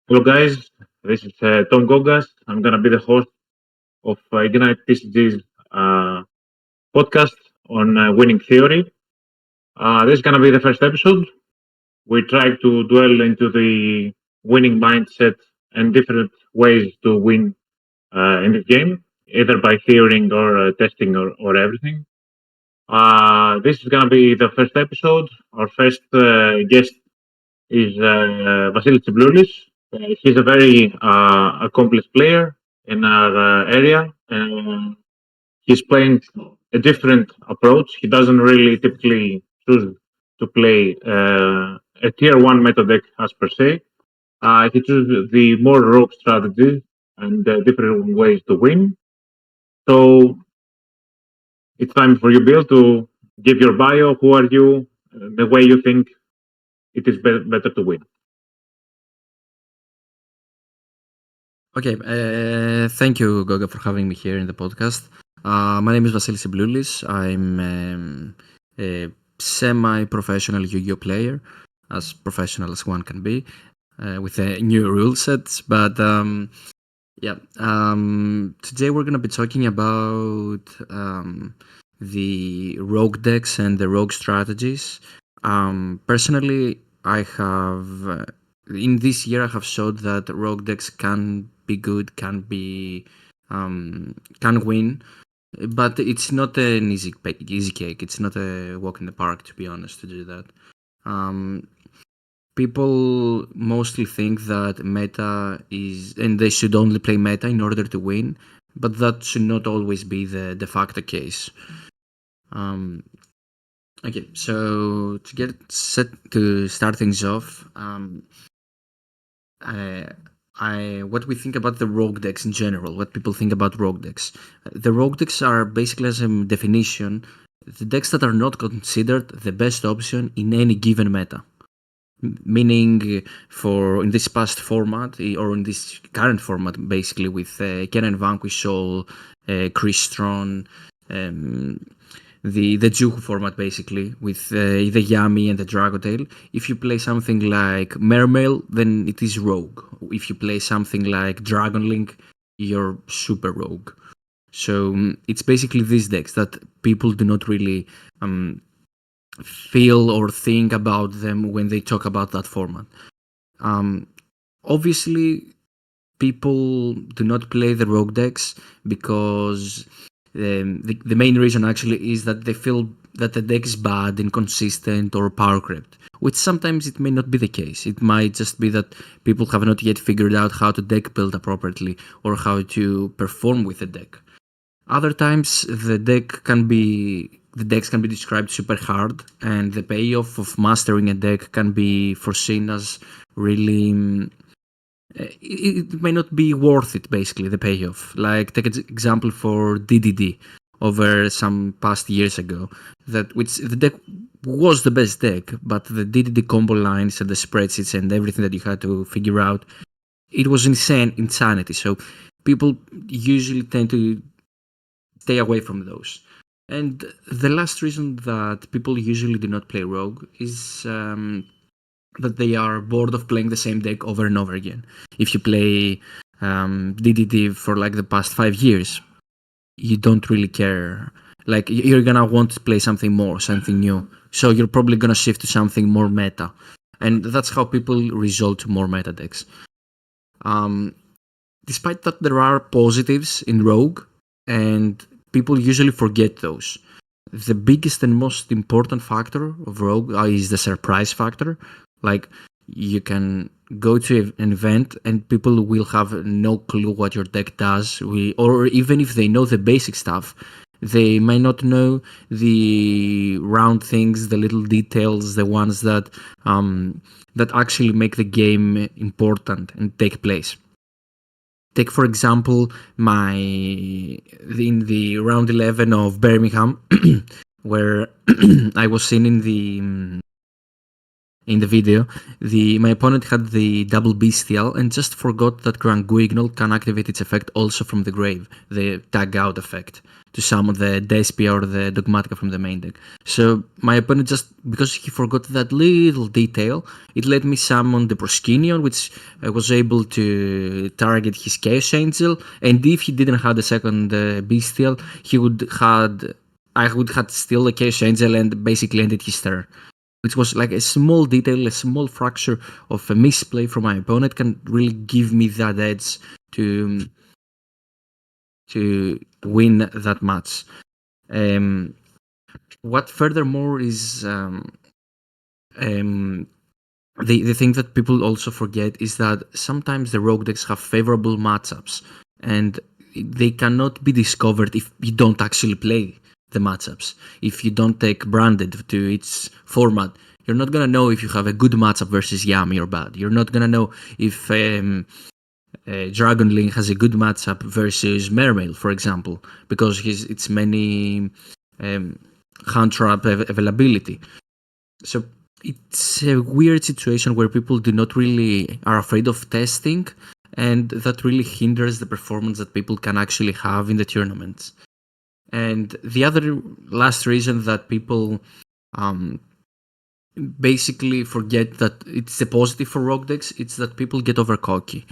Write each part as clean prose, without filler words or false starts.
Hello, guys. This is Tom Gogas. I'm gonna be the host of Ignite TCG's uh, podcast on winning theory. This is gonna be the first episode. We try to dwell into the winning mindset and different ways to win in this game, either by theorying or testing or everything. This is gonna be the first episode. Our first guest is Vasilis Tsimploulis. He's a very accomplished player in our area. He's playing a different approach. He doesn't really typically choose to play a tier one meta deck as per se. He chooses the more rogue strategies and different ways to win. So it's time for you, Bill, to give your bio. Who are you? The way you think it is better to win. Okay, thank you, Goga, for having me here in the podcast. My name is Vasilis Tsimploulis. I'm a semi-professional Yu-Gi-Oh player, as professional as one can be, with new rule sets. But today we're going to be talking about the rogue decks and the rogue strategies. Personally, I have in this year I have showed that rogue decks can be good, can win, but it's not an easy cake. It's not a walk in the park, to be honest, to do that. People mostly think that meta is, and they should only play meta in order to win, but that should not always be the de facto case. Okay, so to get set to start things off, what we think about the rogue decks in general, what people think about rogue decks. The rogue decks are basically, as a definition, the decks that are not considered the best option in any given meta. Meaning, in this past format, or in this current format, basically with Ken and Vanquish Soul, Crystron, the Juhu format, basically, with the Yami and the Dragotail. If you play something like Mermail, then it is Rogue. If you play something like Dragon Link, you're Super Rogue. So it's basically these decks that people do not really feel or think about them when they talk about that format. Obviously, people do not play the Rogue decks because the main reason actually is that they feel that the deck is bad, inconsistent, or power crept, which sometimes it may not be the case. It might just be that people have not yet figured out how to deck build appropriately or how to perform with the deck. Other times the decks can be described super hard, and the payoff of mastering a deck can be foreseen as really it may not be worth it, basically, the payoff. Like, take an example for DDD over some past years ago, which the deck was the best deck, but the DDD combo lines and the spreadsheets and everything that you had to figure out, it was insanity. So people usually tend to stay away from those. And the last reason that people usually do not play Rogue is that they are bored of playing the same deck over and over again. If you play DDD for like the past 5 years, you don't really care. Like, you're gonna want to play something more, something new. So you're probably gonna shift to something more meta. And that's how people resort to more meta decks. Despite that, there are positives in Rogue, and people usually forget those. The biggest and most important factor of Rogue is the surprise factor. Like, you can go to an event and people will have no clue what your deck does, or even if they know the basic stuff, they might not know the round things, the little details, the ones that actually make the game important and take place. Take, for example, in the round 11 of Birmingham, where I was seen in in the video, my opponent had the double bestial and just forgot that Grand Guignol can activate its effect also from the grave, the tag out effect, to summon the Despia or the Dogmatica from the main deck. So my opponent, just because he forgot that little detail, it let me summon the Proskinion, which was able to target his Chaos Angel, and if he didn't have the second bestial, I would have still a Chaos Angel and basically ended his turn, which was like a small detail, a small fracture of a misplay from my opponent can really give me that edge to win that match. What furthermore is the thing that people also forget is that sometimes the rogue decks have favorable matchups, and they cannot be discovered if you don't actually play the matchups. If you don't take branded to its format, you're not gonna know if you have a good matchup versus Yami or bad. You're not gonna know if Dragon Link has a good matchup versus Mermail, for example, because it's many hand trap availability. So it's a weird situation where people do not really are afraid of testing, and that really hinders the performance that people can actually have in the tournaments. And the other last reason that people basically forget that it's a positive for rogue decks, it's that people get over cocky.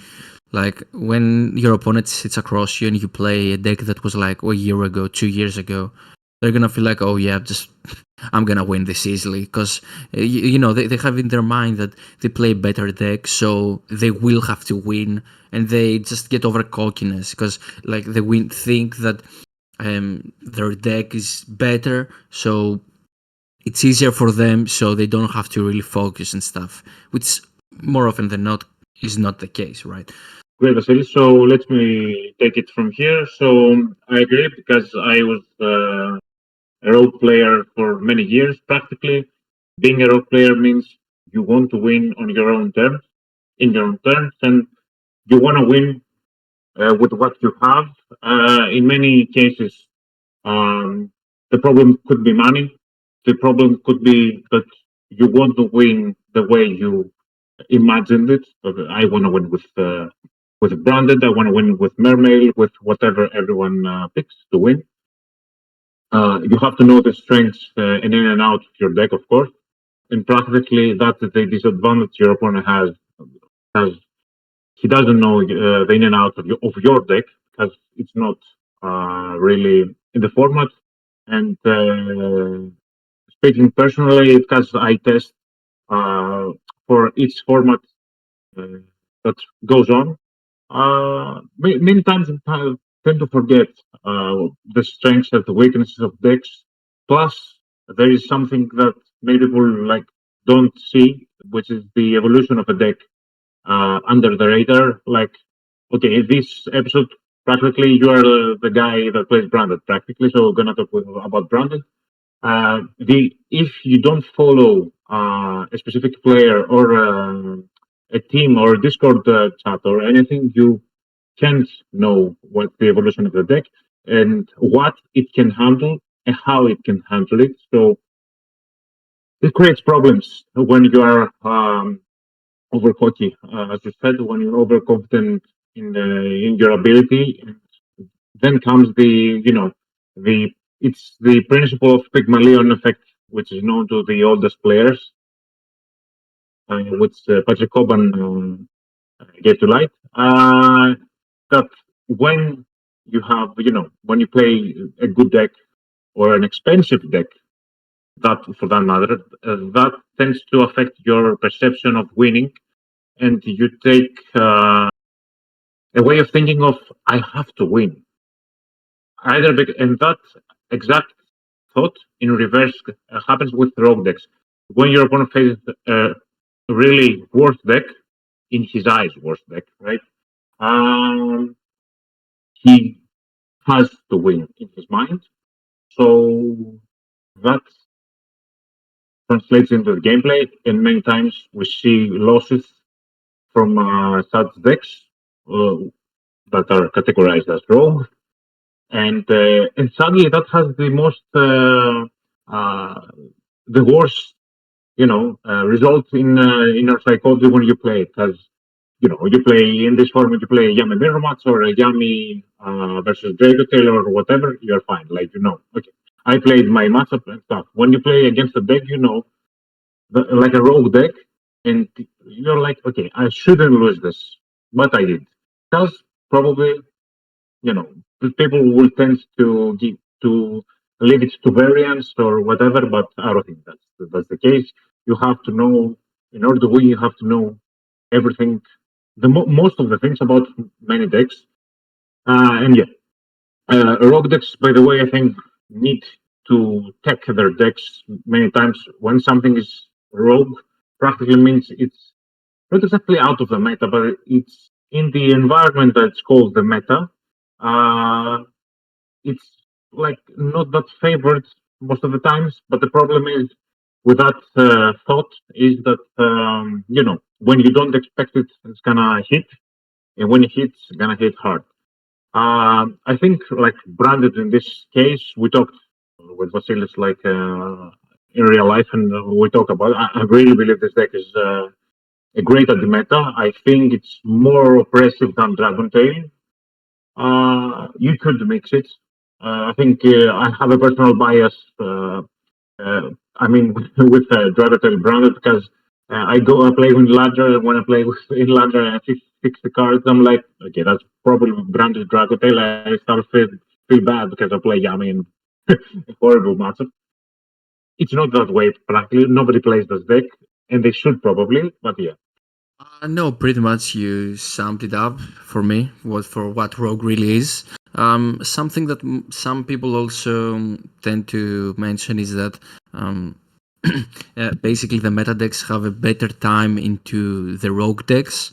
Like when your opponent sits across you and you play a deck that was like a year ago, 2 years ago, they're gonna feel like, oh yeah, just I'm gonna win this easily, because they have in their mind that they play a better deck, so they will have to win, and they just get over cockiness because like they think that their deck is better, so it's easier for them, so they don't have to really focus and stuff, which more often than not is not the case, right? Great, Vasilis. So let me take it from here. So I agree, because I was a rogue player for many years, practically. Being a rogue player means you want to win on your own terms, in your own terms, and you want to win with what you have. In many cases, the problem could be money. The problem could be that you want to win the way you imagined it. But I want to win with branded. I want to win with Mermail, with whatever everyone picks to win. You have to know the strengths in and out of your deck, of course. And practically, that's the disadvantage your opponent has. He doesn't know the in and out of your deck, because it's not really in the format. And speaking personally, because I test for each format that goes on, many times I tend to forget the strengths and the weaknesses of decks. Plus, there is something that many people like don't see, which is the evolution of a deck under the radar. Like, okay, in this episode, practically you are the guy that plays branded, practically. So we're gonna talk about branded. If you don't follow a specific player or a team or a Discord chat or anything, you can't know what the evolution of the deck and what it can handle and how it can handle it. So it creates problems when you are over cocky, as you said, when you're overconfident in your ability. And then comes the it's the principle of Pygmalion effect, which is known to the oldest players, which Patrick Coban gave to light. That when you have, when you play a good deck or an expensive deck, that for that matter, that tends to affect your perception of winning, and you take a way of thinking of I have to win. And that exact thought in reverse happens with rogue decks. When your opponent faces a really worse deck, in his eyes, worse deck, right? He has to win in his mind. So that translates into the gameplay, and many times we see losses from such decks that are categorized as rogue. And sadly, that has the most the worst result in your psychology when you play. Because you play in this format, you play a Yami mirror match or a Yami versus Draco Tail or whatever, you're fine. Like okay, I played my matchup and stuff. When you play against a deck, like a rogue deck, and you're like, okay, I shouldn't lose this, but I did. Because probably you know people will tend to leave it to variance or whatever, but I don't think that's the case. You have to know in order to win. You have to know everything, most of the things about many decks. And yeah, rogue decks, by the way, I think need to tech their decks many times. When something is rogue, practically means it's not exactly out of the meta, but it's in the environment that's called the meta. Uh, it's like not that favored most of the times. But the problem is with that thought is that when you don't expect it, it's gonna hit, and when it hits, it's gonna hit hard. I think like branded in this case, we talked with Vasilis like in real life, and we talk about. I really believe this deck is a great at the meta. I think it's more oppressive than Dragon Tail. You could mix it. I think I have a personal bias. I mean, with Dragon Tail branded because I play with ladder. When I play with in ladder, I fix the cards. I'm like, okay, that's probably branded Dragon Tail. I start feel bad because I play Yami in a horrible matchup. It's not that way practically. Nobody plays this deck, and they should probably. But yeah, No, pretty much you summed it up for me. What Rogue really is. Something that some people also tend to mention is that basically the meta decks have a better time into the Rogue decks,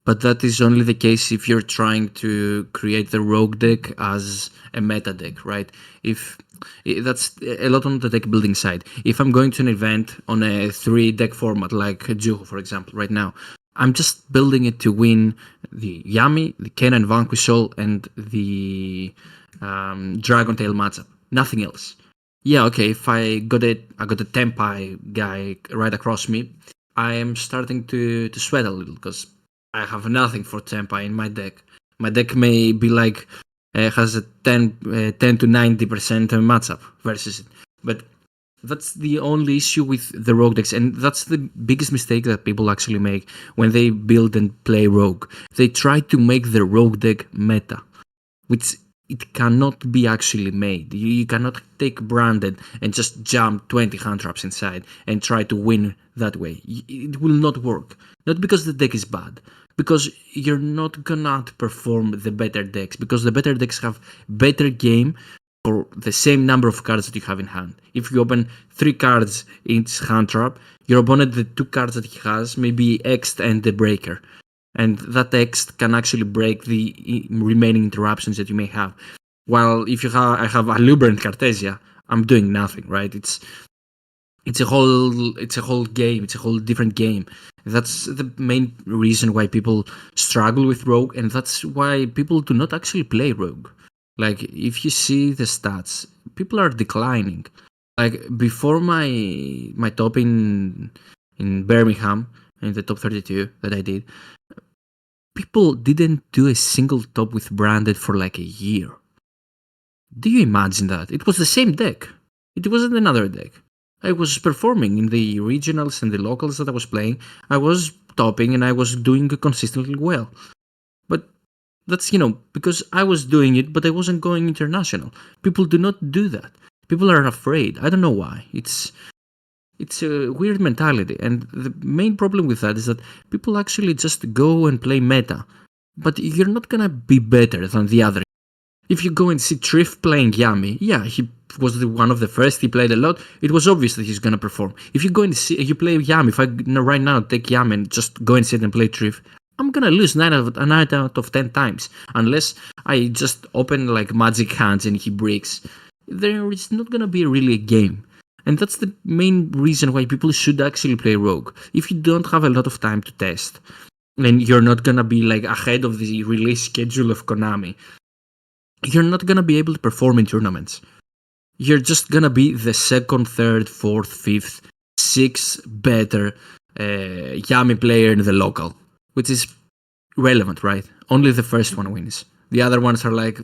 but that is only the case if you're trying to create the Rogue deck as a meta deck, right? If that's a lot on the deck building side. If I'm going to an event on a 3 deck format like Juho, for example, right now, I'm just building it to win the Yami, the Kenan Vanquish Soul, and the Dragon Tail matchup. Nothing else. Yeah, okay, if I got a Tempai guy right across me, I am starting to sweat a little because I have nothing for Tempai in my deck. My deck may be like has a 10 to 90% matchup versus it, but that's the only issue with the rogue decks, and that's the biggest mistake that people actually make when they build and play rogue. They try to make the rogue deck meta, which it cannot be actually made. You cannot take branded and just jump 20 hand traps inside and try to win that way. It will not work. Not because the deck is bad, because you're not gonna outperform the better decks, because the better decks have better game for the same number of cards that you have in hand. If you open 3 cards in each hand trap, your opponent, the 2 cards that he has, may be X'd and the Breaker. And that X can actually break the remaining interruptions that you may have. While if I have a Lubrant Cartesia, I'm doing nothing, right? It's a whole game. It's a whole different game. That's the main reason why people struggle with Rogue, and that's why people do not actually play Rogue. Like, if you see the stats, people are declining. Like, before my top in Birmingham, in the top 32 that I did, people didn't do a single top with branded for like a year. Do you imagine that? It was the same deck. It wasn't another deck. I was performing in the regionals and the locals that I was playing. I was topping and I was doing consistently well. But that's, because I was doing it, but I wasn't going international. People do not do that. People are afraid. I don't know why. It's a weird mentality, and the main problem with that is that people actually just go and play meta, but you're not gonna be better than the other. If you go and see Triff playing Yami, yeah, he was one of the first, he played a lot, it was obvious that he's gonna perform. If you go and see, you play Yami, if I right now take Yami and just go and sit and play Triff, I'm gonna lose 9 out of 10 times, unless I just open like magic hands and he breaks. There is not gonna be really a game. And that's the main reason why people should actually play Rogue. If you don't have a lot of time to test, and you're not gonna be like ahead of the release schedule of Konami, you're not gonna be able to perform in tournaments. You're just gonna be the 2nd, 3rd, 4th, 5th, 6 better Yami player in the local, which is relevant, right? Only the first one wins. The other ones are like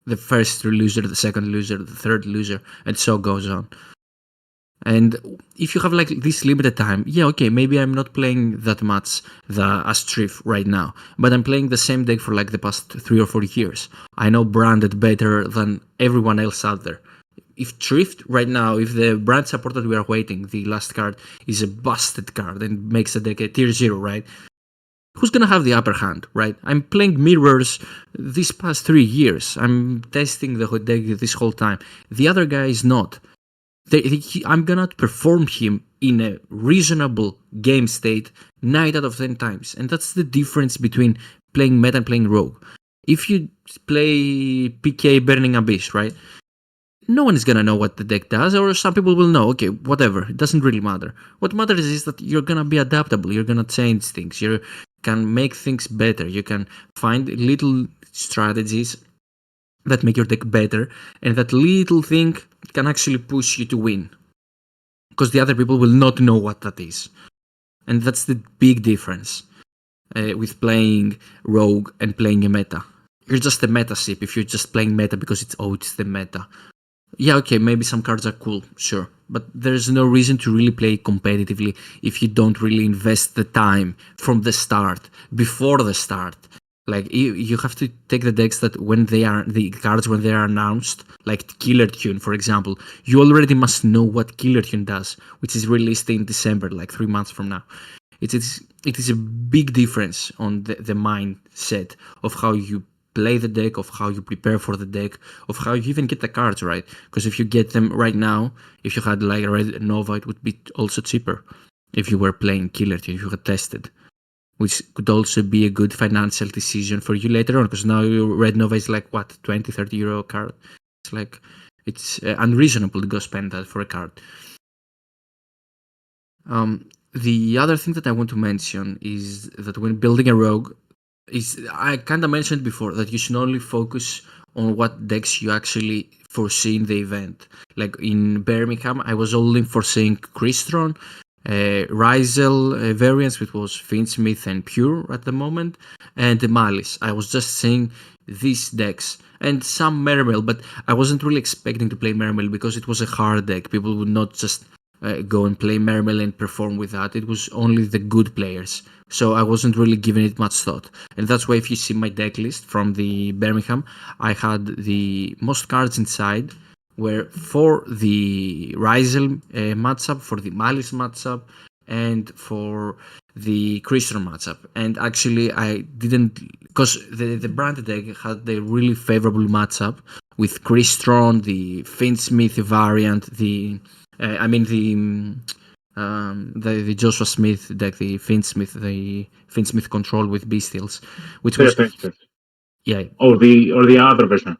the first loser, the second loser, the third loser, and so goes on. And if you have like this limited time, yeah, okay, maybe I'm not playing that much the Astrif right now, but I'm playing the same deck for like the past 3 or 4 years. I know branded better than everyone else out there. If Trift right now, if the brand support that we are waiting, the last card is a busted card and makes the deck a tier 0, right? Who's gonna have the upper hand, right? I'm playing mirrors these past 3 years. I'm testing the deck this whole time. The other guy is not. I'm gonna perform him in a reasonable game state 9 out of 10 times. And that's the difference between playing meta and playing rogue. If you play PK Burning Abyss, right? No one is gonna know what the deck does, or some people will know, okay, whatever, it doesn't really matter. What matters is that you're gonna be adaptable, you're gonna change things, you can make things better, you can find little strategies that make your deck better, and that little thing can actually push you to win. Because the other people will not know what that is. And that's the big difference with playing rogue and playing a meta. You're just a meta sip if you're just playing meta because it's the meta. Yeah, okay, maybe some cards are cool, sure. But there's no reason to really play competitively if you don't really invest the time from the start, before the start. Like, you have to take the decks that the cards when they are announced, like Killer Tune, for example, you already must know what Killer Tune does, which is released in December, like 3 months from now. It is a big difference on the mindset of how you play the deck, of how you prepare for the deck, of how you even get the cards, right? Because if you get them right now, if you had like a Red Nova, it would be also cheaper if you were playing Killer Tune, if you had tested. Which could also be a good financial decision for you later on, because now your Red Nova is like, what, 20, 30 euro a card? It's like, it's unreasonable to go spend that for a card. The other thing that I want to mention is that when building a rogue, I kind of mentioned before that you should only focus on what decks you actually foresee in the event. Like in Birmingham, I was only foreseeing Crystron, Rizel variants, which was Finsmith and Pure at the moment, and the Malice. I was just saying these decks and some Mermail, but I wasn't really expecting to play Mermail because it was a hard deck. People would not just go and play Mermail and perform with that. It was only the good players, so I wasn't really giving it much thought. And that's why if you see my deck list from the Birmingham, I had the most cards inside were for the Rizel matchup, for the Malice matchup, and for the Crystron matchup. And actually I didn't, because the branded deck had the really favorable matchup with Crystron, the Finsmith variant, the Joshua Smith deck, the Finsmith control with Bestials, which was yeah. Or the other version.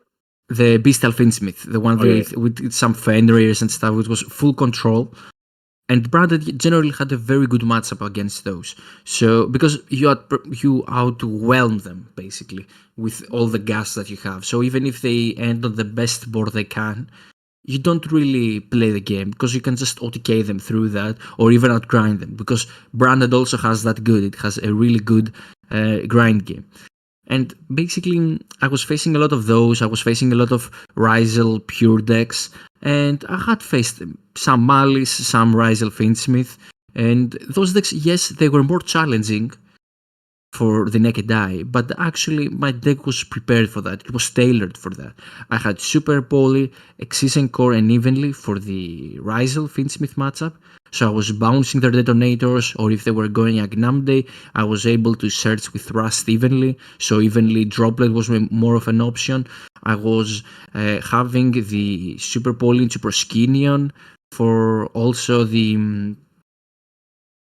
The Bestial Finsmith, the one with some Fenrir's and stuff, which was full control. And Branded generally had a very good matchup against those. So, because you outwhelm them, basically, with all the gas that you have. So even if they end on the best board they can, you don't really play the game, because you can just OTK them through that, or even outgrind them, because Branded also has that good. It has a really good grind game. And basically, I was facing a lot of those. I was facing a lot of Rizel Pure decks, and I had faced some Malice, some Rizel Finsmith, and those decks, yes, they were more challenging for the naked eye, but actually my deck was prepared for that. It was tailored for that. I had Super Poly, Exisen Core, and Evenly for the Rizel Finsmith matchup. So I was bouncing their detonators, or if they were going Agnamde, I was able to search with Rust evenly. So evenly Droplet was more of an option. I was having the Super Poly and Super Skinion for also the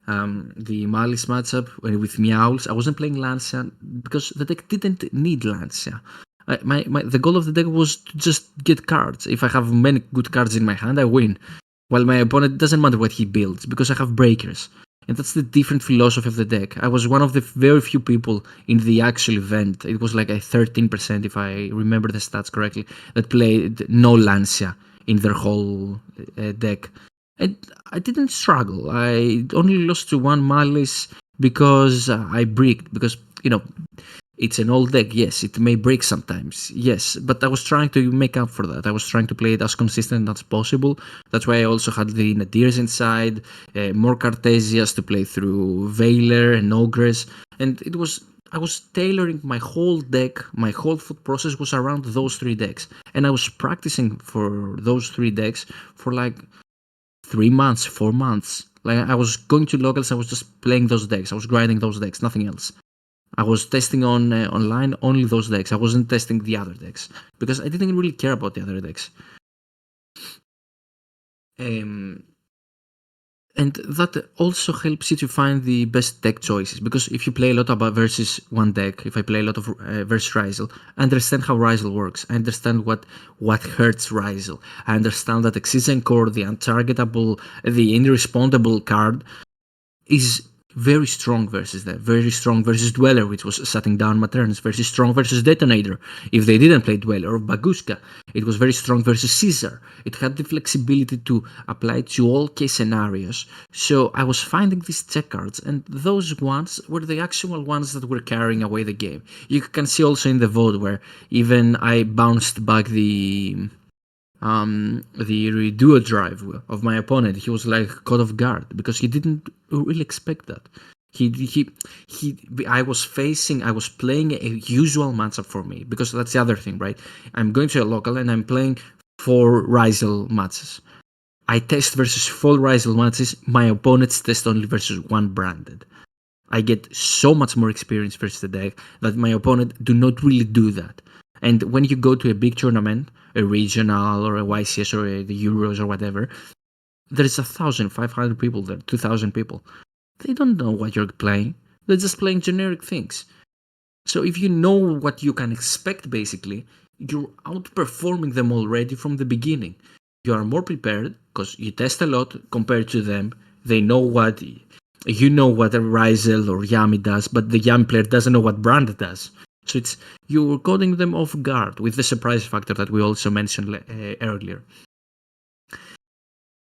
Malice matchup with Meowls. I wasn't playing Lancia because the deck didn't need Lancia. The goal of the deck was to just get cards. If I have many good cards in my hand, I win. While my opponent, doesn't matter what he builds, because I have breakers. And that's the different philosophy of the deck. I was one of the very few people in the actual event, it was like a 13%, if I remember the stats correctly, that played no Lancia in their whole deck. And I didn't struggle. I only lost to one Malice because I bricked. Because, you know, it's an old deck, yes, it may break sometimes, yes, but I was trying to make up for that. I was trying to play it as consistent as possible. That's why I also had the Nadirs inside, more Cartesias to play through Veiler and Ogress, and I was tailoring my whole deck, my whole thought process was around those three decks, and I was practicing for those three decks for like 3 months, 4 months. Like I was going to locals, I was just playing those decks, I was grinding those decks, nothing else. I was testing on online only those decks. I wasn't testing the other decks because I didn't really care about the other decks. And that also helps you to find the best deck choices, because if you play a lot about versus one deck, if I play a lot of versus Ryzel, I understand how Ryzel works. I understand what hurts Ryzel. I understand that Excision Core, the untargetable, the irrespondable card, is very strong versus that, very strong versus Dweller, which was shutting down Materns, very strong versus Detonator if they didn't play Dweller, or Baguska. It was very strong versus Caesar. It had the flexibility to apply to all case scenarios. So I was finding these check cards, and those ones were the actual ones that were carrying away the game. You can see also in the vote where even I bounced back the reduo drive of my opponent. He was like caught off guard because he didn't really expect that. I was playing a usual matchup for me, because that's the other thing, right? I'm going to a local and I'm playing 4 Ryzel matches. I test versus 4 Ryzel matches. My opponents test only versus 1 branded. I get so much more experience versus the deck that my opponent do not really do that. And when you go to a big tournament, a regional or a YCS or the Euros or whatever, there's 1,500 people there, 2,000 people. They don't know what you're playing. They're just playing generic things. So if you know what you can expect, basically, you're outperforming them already from the beginning. You are more prepared because you test a lot compared to them. They know what you know what a Ryzel or Yami does, but the Yami player doesn't know what brand does. So it's you're caught them off guard with the surprise factor that we also mentioned earlier.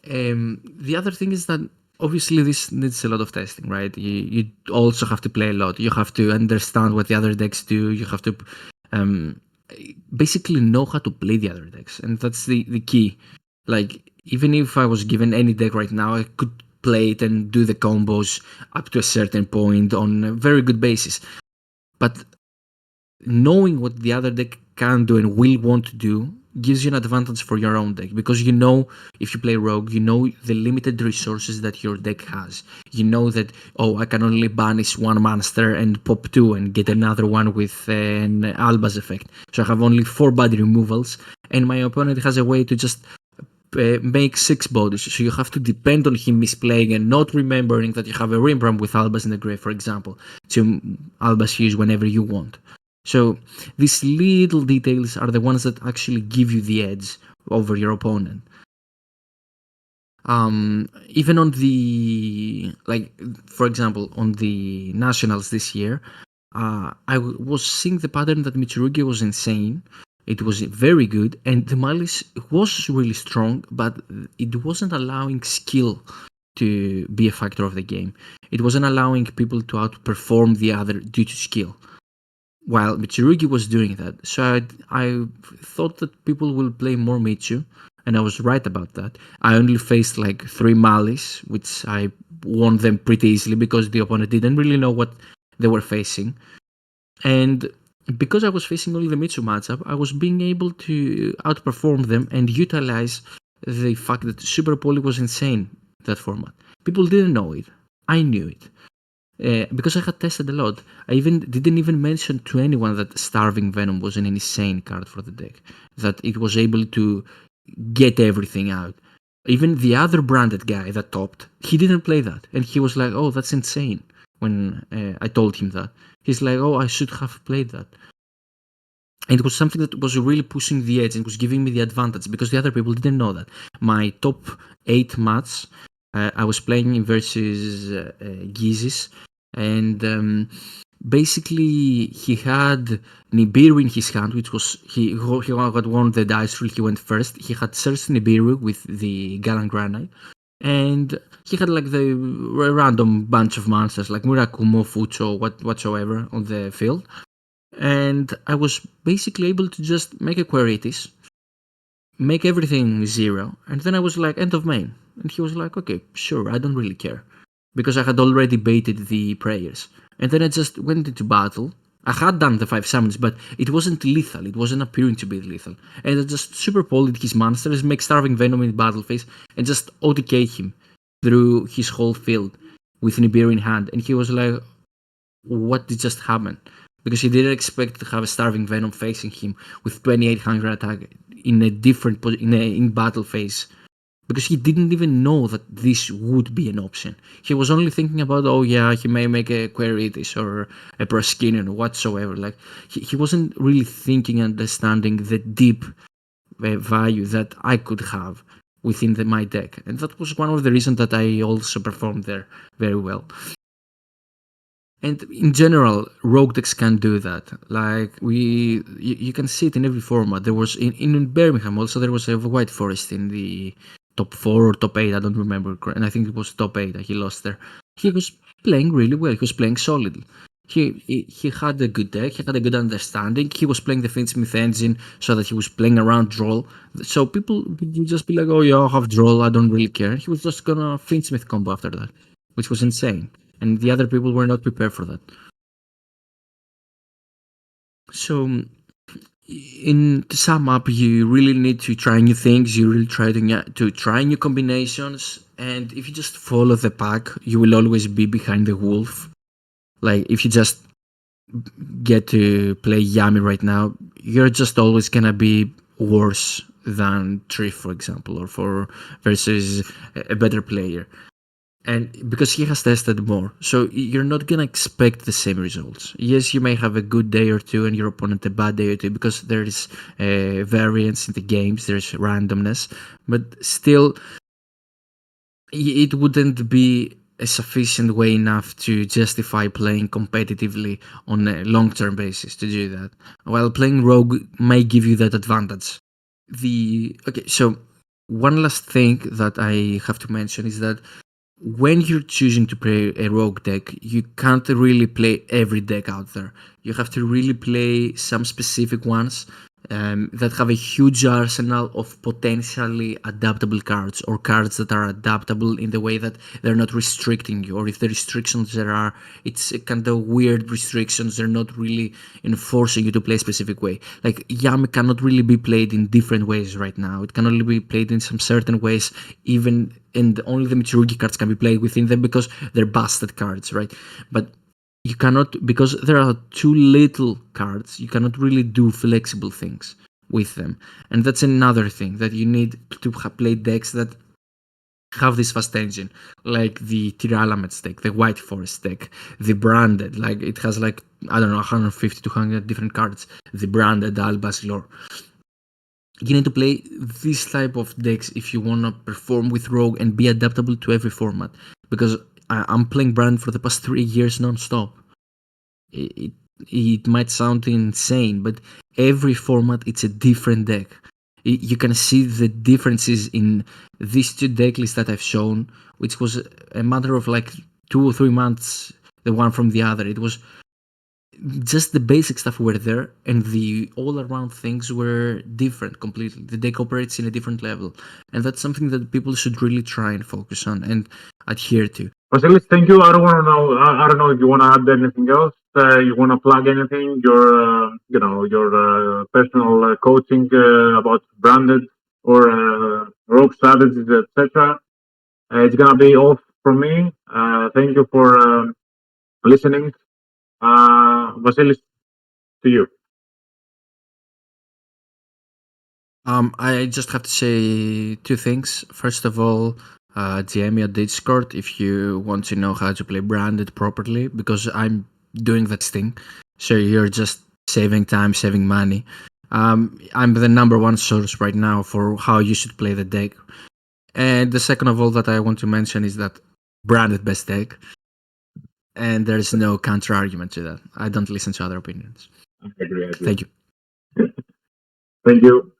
The other thing is that obviously this needs a lot of testing, right? You also have to play a lot. You have to understand what the other decks do. You have to basically know how to play the other decks, and that's the key. Like, even if I was given any deck right now, I could play it and do the combos up to a certain point on a very good basis. But knowing what the other deck can do and will want to do gives you an advantage for your own deck, because you know, if you play Rogue, you know the limited resources that your deck has. You know that, oh, I can only banish 1 monster and pop 2 and get another one with an Albaz effect. So I have only 4 body removals, and my opponent has a way to just make 6 bodies. So you have to depend on him misplaying and not remembering that you have a Rimbram with Albaz in the grave, for example, to Albaz use whenever you want. So these little details are the ones that actually give you the edge over your opponent. Even on the, like, for example, on the Nationals this year, I was seeing the pattern that Mitsurugi was insane. It was very good, and the Malice was really strong, but it wasn't allowing skill to be a factor of the game. It wasn't allowing people to outperform the other due to skill, while Mitsurugi was doing that. So I thought that people will play more Mitsu, and I was right about that. I only faced like 3 Malice, which I won them pretty easily because the opponent didn't really know what they were facing. And because I was facing only the Mitsu matchup, I was being able to outperform them and utilize the fact that Super Poly was insane, that format. People didn't know it. I knew it. Because I had tested a lot. I didn't even mention to anyone that Starving Venom was an insane card for the deck. That it was able to get everything out. Even the other branded guy that topped, he didn't play that. And he was like, oh, that's insane. When I told him that, he's like, oh, I should have played that. And it was something that was really pushing the edge and was giving me the advantage, because the other people didn't know that. My top 8 match, I was playing versus Gizis, and basically he had Nibiru in his hand, which was, he had won the dice roll, he went first. He had Cersei Nibiru with the Galan Granite. and he had like the random bunch of monsters like Murakumo, Fucho, whatsoever on the field, and I was basically able to just make a Quiritis, make everything 0, and then I was like, end of main. And he was like, okay, sure, I don't really care. Because I had already baited the prayers. And then I just went into battle. I had done the 5 summons, but it wasn't lethal. It wasn't appearing to be lethal. And I just super polyed his monsters, make Starving Venom in battle phase, and just OTK him through his whole field with Nibiru in hand. And he was like, what did just happen? Because he didn't expect to have a Starving Venom facing him with 2800 attack in a different in battle phase, because he didn't even know that this would be an option. He was only thinking about, oh yeah, he may make a Quiritis or a Proskinion or whatsoever. Like he wasn't really thinking and understanding the deep value that I could have within my deck, and that was one of the reasons that I also performed there very well. And in general, rogue decks can do that. Like you can see it in every format. There was in Birmingham also, there was a White Forest in the top 4 or top 8. I don't remember, and I think it was top 8 that he lost there. He was playing really well. He was playing solidly. He had a good deck. He had a good understanding. He was playing the Finsmith engine so that he was playing around Droll. So people would just be like, oh yeah, I have Droll, I don't really care. He was just gonna Finsmith combo after that, which was insane. And the other people were not prepared for that. So, to sum up, you really need to try new things. You really try to try new combinations. And if you just follow the pack, you will always be behind the wolf. Like if you just get to play Yami right now, you're just always gonna be worse than Triff, for example, or for versus a better player. And because he has tested more, so you're not gonna expect the same results. Yes, you may have a good day or two and your opponent a bad day or two, because there is variance in the games, there's randomness, but still it wouldn't be a sufficient way enough to justify playing competitively on a long-term basis to do that, while playing rogue may give you that advantage. So one last thing that I have to mention is that when you're choosing to play a rogue deck, you can't really play every deck out there. You have to really play some specific ones that have a huge arsenal of potentially adaptable cards, or cards that are adaptable in the way that they're not restricting you, or if the restrictions there are, it's a kind of weird restrictions, they're not really enforcing you to play a specific way. Like Yami cannot really be played in different ways right now. It can only be played in some certain ways, and only the Mitsurugi cards can be played within them because they're busted cards, right? But you cannot, because there are too little cards, you cannot really do flexible things with them. And that's another thing, that you need to play decks that have this fast engine, like the Tyralamets deck, the White Forest deck, the branded, like it has like, I don't know, 150 to 200 different cards, the branded Albas lore. You need to play this type of decks if you want to perform with rogue and be adaptable to every format, because I'm playing brand for the past 3 years non-stop. It might sound insane, but every format, it's a different deck. You can see the differences in these 2 deck lists that I've shown, which was a matter of like 2 or 3 months, the one from the other. It was just the basic stuff were there, and the all-around things were different completely. The deck operates in a different level, and that's something that people should really try and focus on and adhere to. Vasilis, thank you. I don't want to know. I don't know if you want to add anything else. You want to plug anything? Your personal coaching about branded or rogue strategies, etc. It's gonna be off from me. Thank you for listening. Vasilis, to you. I just have to say 2 things. First of all, DM me on Discord if you want to know how to play branded properly, because I'm doing that thing. So you're just saving time, saving money. I'm the number 1 source right now for how you should play the deck. And the second of all that I want to mention is that branded best deck, and there's no counter argument to that. I don't listen to other opinions. I agree. Thank you. Thank you.